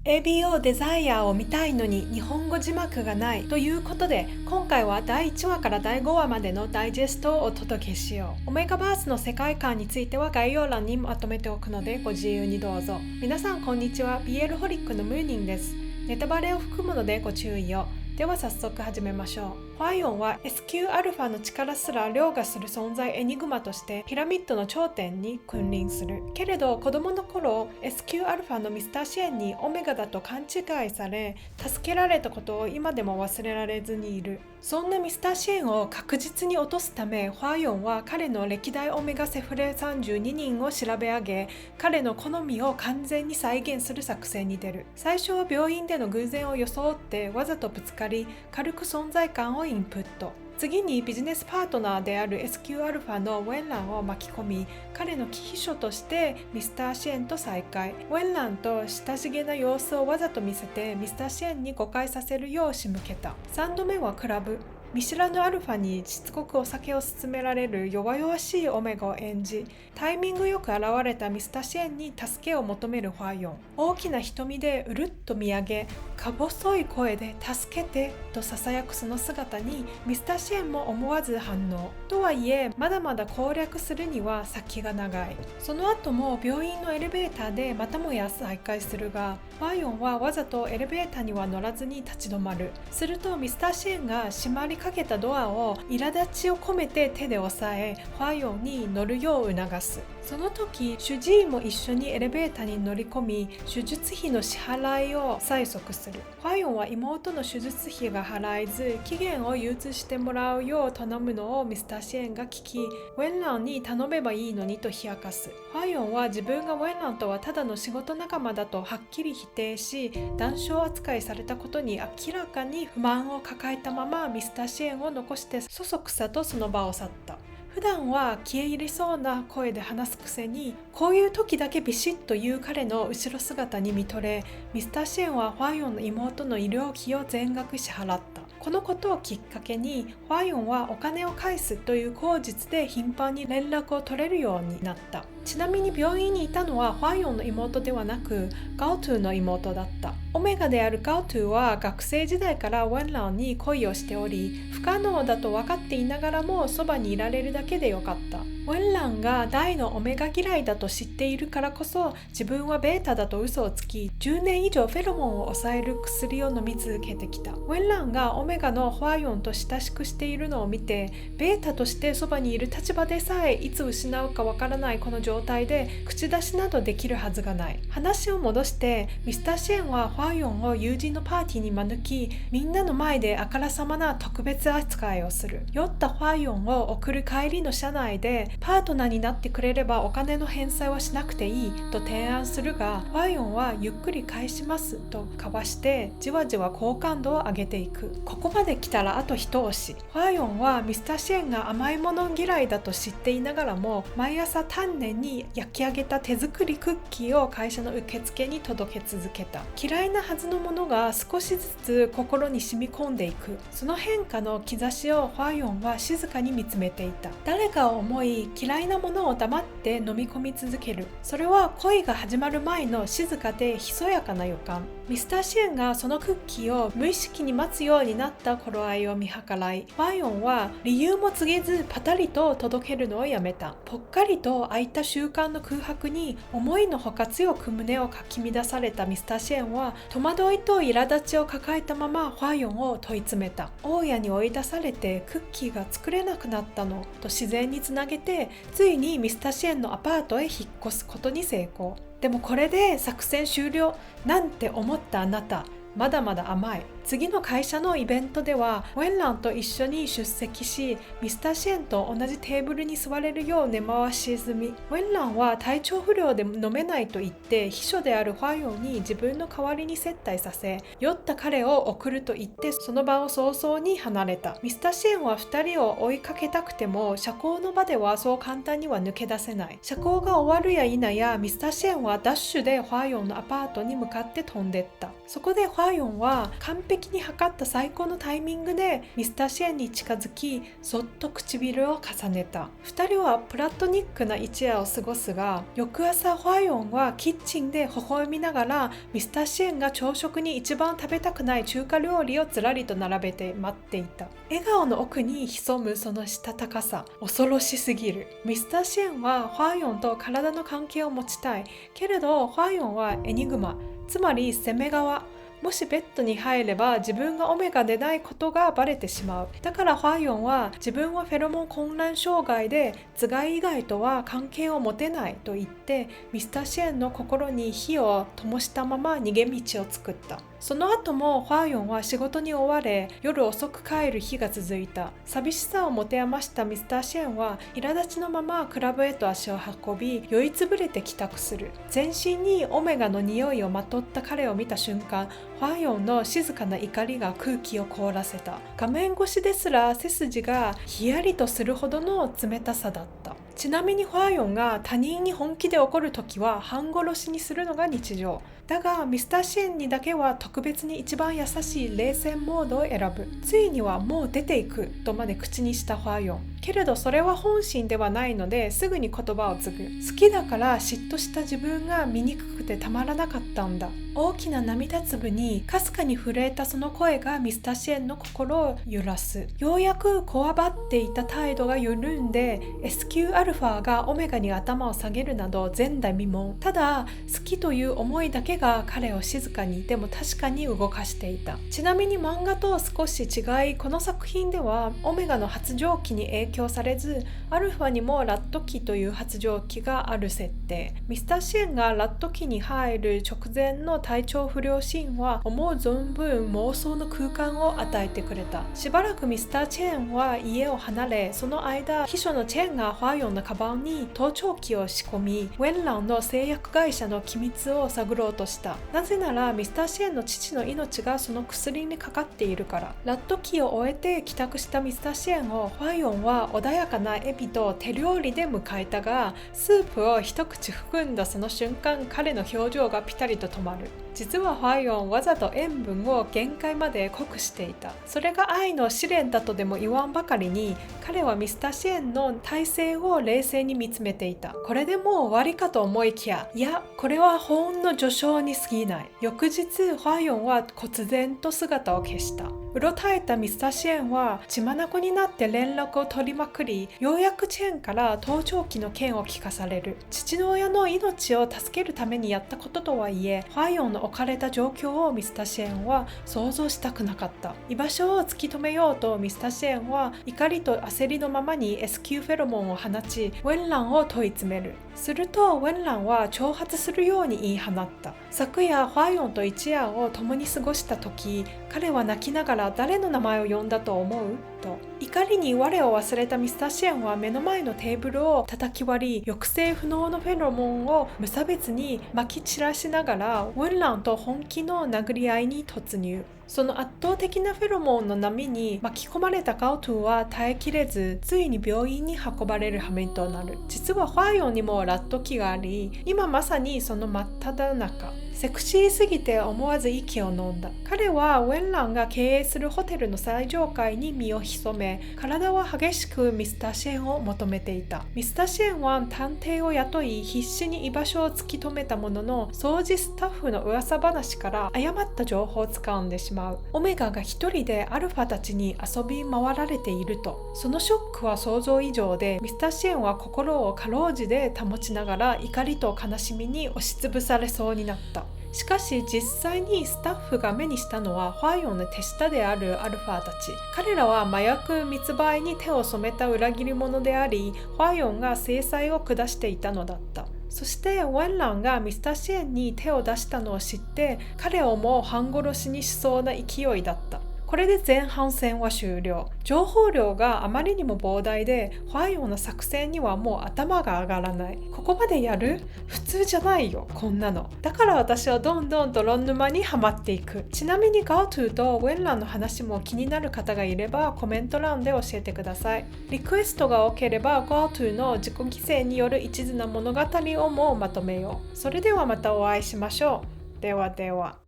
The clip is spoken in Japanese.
ABO デザイアを見たいのに日本語字幕がないということで、今回は第1話から第5話までのダイジェストをお届けしよう。オメガバースの世界観については概要欄にまとめておくのでご自由にどうぞ。皆さんこんにちは、 BL ホリックのムーニンです。ネタバレを含むのでご注意を。では早速始めましょう。ファイオンは SQ の力すら凌駕する存在エニグマとしてピラミッドの頂点に君臨する。けれど子供の頃 SQ のミスターシエンにオメガだと勘違いされ、助けられたことを今でも忘れられずにいる。そんなミスターシエンを確実に落とすため、ファイオンは彼の歴代オメガセフレ32人を調べ上げ、彼の好みを完全に再現する作戦に出る。最初は病院での偶然を装ってわざとぶつかり、軽く存在感をインプット。次にビジネスパートナーである SQ のウェンランを巻き込み、彼の秘書としてミスターシエンと再会。ウェンランと親しげな様子をわざと見せてミスターシエンに誤解させるよう仕向けた。3度目はクラブ。見知らぬアルファにしつこくお酒を勧められる弱々しいオメガを演じ、タイミングよく現れたミスターシエンに助けを求めるファイオン。大きな瞳でうるっと見上げ、か細い声で助けてと囁くその姿にミスターシエンも思わず反応。とはいえまだまだ攻略するには先が長い。その後も病院のエレベーターでまたもや再会するが、ファイオンはわざとエレベーターには乗らずに立ち止まる。するとミスターシエンが閉まりかけたドアを苛立ちを込めて手で押さえ、ファイオンに乗るよう促す。その時主治医も一緒にエレベーターに乗り込み、手術費の支払いを催促する。ファイオンは妹の手術費が払えず期限を憂鬱してもらうよう頼むのをミスターシエンが聞き、ウェンランに頼めばいいのにと冷やかす。ファイオンは自分がウェンランとはただの仕事仲間だとはっきり否定し、談笑扱いされたことに明らかに不満を抱えたままミスターシエンを残してそそくさとその場を去った。普段は消え入りそうな声で話すくせに、こういう時だけビシッと言う彼の後ろ姿に見とれ、ミスターシエンはファイオンの妹の医療費を全額支払った。このことをきっかけにファイオンはお金を返すという口実で頻繁に連絡を取れるようになった。ちなみに病院にいたのはファイオンの妹ではなくガオトゥの妹だった。オメガであるガオトゥは学生時代からウェンランに恋をしており、不可能だと分かっていながらもそばにいられるだけでよかった。ウェンランが大のオメガ嫌いだと知っているからこそ、自分はベータだと嘘をつき、10年以上フェロモンを抑える薬を飲み続けてきた。ウェンランがオメガのファイオンと親しくしているのを見て、ベータとしてそばにいる立場でさえいつ失うかわからないこの状態で口出しなどできるはずがない。話を戻して、ミスターシエンはファイオンを友人のパーティーに招き、みんなの前であからさまな特別扱いをする。酔ったファイオンを送る帰りの車内で、パートナーになってくれればお金の返済はしなくていいと提案するが、ファイオンはゆっくり返しますとかわしてじわじわ好感度を上げていく。ここまで来たらあと一押し。ファイオンはミスターシエンが甘いもの嫌いだと知っていながらも、毎朝丹念に焼き上げた手作りクッキーを会社の受付に届け続けた。嫌いなはずのものが少しずつ心に染み込んでいく。その変化の兆しをファイオンは静かに見つめていた。誰かを思い嫌いなものを黙って飲み込み続ける。それは恋が始まる前の静かでひそやかな予感。ミスターシエンがそのクッキーを無意識に待つようになった頃合いを見計らい、ファイオンは理由も告げずパタリと届けるのをやめた。ぽっかりと空いた習慣の空白に思いのほか強く胸をかき乱されたミスターシエンは、戸惑いと苛立ちを抱えたままファイオンを問い詰めた。大家に追い出されてクッキーが作れなくなったのと自然につなげて、ついにミスターシエンのアパートへ引っ越すことに成功。でもこれで作戦終了なんて思ったあなた、まだまだ甘い。次の会社のイベントではウェンランと一緒に出席し、ミスターシエンと同じテーブルに座れるよう根回し済み。ウェンランは体調不良で飲めないと言って秘書であるファイオンに自分の代わりに接待させ、酔った彼を送ると言ってその場を早々に離れた。ミスターシエンは2人を追いかけたくても社交の場ではそう簡単には抜け出せない。社交が終わるや否やミスターシエンはダッシュでファイオンのアパートに向かって飛んでった。そこでファイオンは完璧的に測った最高のタイミングでミスター・シェーンに近づき、そっと唇を重ねた。2人はプラトニックな一夜を過ごすが、翌朝ホワヨンはキッチンで微笑みながらミスター・シェーンが朝食に一番食べたくない中華料理をずらりと並べて待っていた。笑顔の奥に潜むそのしたたかさ、恐ろしすぎる。ミスター・シェーンはホワヨンと体の関係を持ちたいけれど、ホワヨンはエニグマ、つまり攻め側。もしベッドに入れば自分がオメガでないことがバレてしまう。だからホワヨンは自分はフェロモン混乱障害で頭蓋以外とは関係を持てないと言ってミスター・シェーンの心に火を灯したまま逃げ道を作った。その後もホワヨンは仕事に追われ、夜遅く帰る日が続いた。寂しさを持て余したミスター・シェーンは苛立ちのままクラブへと足を運び、酔いつぶれて帰宅する。全身にオメガの匂いをまとった彼を見た瞬間、ホワヨンの静かな怒りが空気を凍らせた。画面越しですら背筋がヒヤリとするほどの冷たさだった。ちなみにホワヨンが他人に本気で怒るときは半殺しにするのが日常。だがミスター・シェーンにだけは特別に一番優しい冷戦モードを選ぶ。ついにはもう出ていくとまで口にしたホワヨン。けれどそれは本心ではないのですぐに言葉を継ぐ。好きだから嫉妬した自分が醜くてたまらなかったんだ。大きな涙粒にかすかに震えたその声がミスター・シェーンの心を揺らす。ようやくこわばっていた態度が緩んで SQ α がオメガに頭を下げるなど前代未聞。ただ好きという思いだけが彼を静かにでも確かに動かしていた。ちなみに漫画と少し違い、この作品ではオメガの発情期に影響されず、アルファにもラット期という発情期がある設定。ミスター・シェーンがラット期に入る直前の体調不良シーンは思う存分妄想の空間を与えてくれた。しばらくミスター・チェーンは家を離れ、その間秘書のチェーンがホワヨンのカバンに盗聴器を仕込み、ウェンランの製薬会社の機密を探ろうとした。なぜならミスター・シェーンの父の命がその薬にかかっているから。ラット期を終えて帰宅したミスター・シェーンをホワヨンは穏やかなエビと手料理で迎えたが、スープを一口含んだその瞬間、彼の表情がピタリと止まる。実はホワヨンわざと塩分を限界まで濃くしていた。それが愛の試練だとでも言わんばかりに、彼はミスター・シェーンの体勢を冷静に見つめていた。これでもう終わりかと思いきや、いやこれはほんの序章に過ぎない。翌日ホワヨンは忽然と姿を消した。うろたえたミスター・シェーンは血眼になって連絡を取りまくり、ようやくチェーンから盗聴器の件を聞かされる。父の親の命を助けるためにやったこととはいえ、ホワヨンの置かれた状況をミスター・シェーンは想像したくなかった。居場所を突き止めようとミスター・シェーンは怒りと焦りのままに SQ フェロモンを放ち、ウェンランを問い詰める。するとウェンランは挑発するように言い放った。昨夜ホワヨンと一夜を共に過ごした時、彼は泣きながら誰の名前を呼んだと思うと。怒りに我を忘れたミスター・シェーンは目の前のテーブルを叩き割り、抑制不能のフェロモンを無差別に撒き散らしながらウェンランと本気の殴り合いに突入。その圧倒的なフェロモンの波に巻き込まれたガオトゥは耐えきれず、ついに病院に運ばれる羽目となる。実はホワヨンにもラット期があり、今まさにその真っ只中。セクシーすぎて思わず息を飲んだ。彼はウェンランが経営するホテルの最上階に身を潜め、体は激しくミスター・シェーンを求めていた。ミスター・シェーンは探偵を雇い必死に居場所を突き止めたものの、掃除スタッフの噂話から誤った情報を掴んでしまう。オメガが一人でアルファたちに遊び回られていると。そのショックは想像以上で、ミスター・シェーンは心をかろうじて保ちながら怒りと悲しみに押しつぶされそうになった。しかし実際にスタッフが目にしたのはホワヨンの手下であるアルファたち。彼らは麻薬密売に手を染めた裏切り者であり、ホワヨンが制裁を下していたのだった。そしてウェンランがミスター・シェーンに手を出したのを知って、彼をも半殺しにしそうな勢いだった。これで前半戦は終了。情報量があまりにも膨大で、ホワヨンの作戦にはもう頭が上がらない。ここまでやる？普通じゃないよ、こんなの。だから私はどんどん泥沼にはまっていく。ちなみにガオトゥとウェンランの話も気になる方がいればコメント欄で教えてください。リクエストが多ければガオトゥの自己犠牲による一途な物語をもまとめよう。それではまたお会いしましょう。ではでは。